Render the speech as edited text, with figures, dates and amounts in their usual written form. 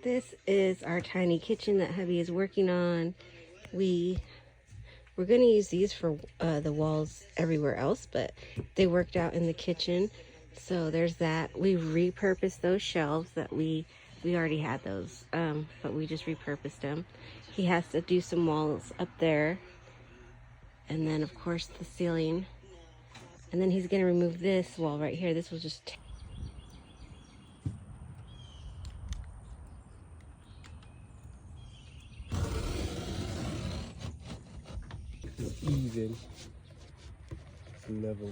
This is our tiny kitchen that hubby is working on. We're going to use these for the walls everywhere else, but they worked out in the kitchen. So there's that. We repurposed those shelves that we already had those, but we just repurposed them. He has to do some walls up there. And then, of course, the ceiling. And then he's going to remove this wall right here. This was just... Even. It's level.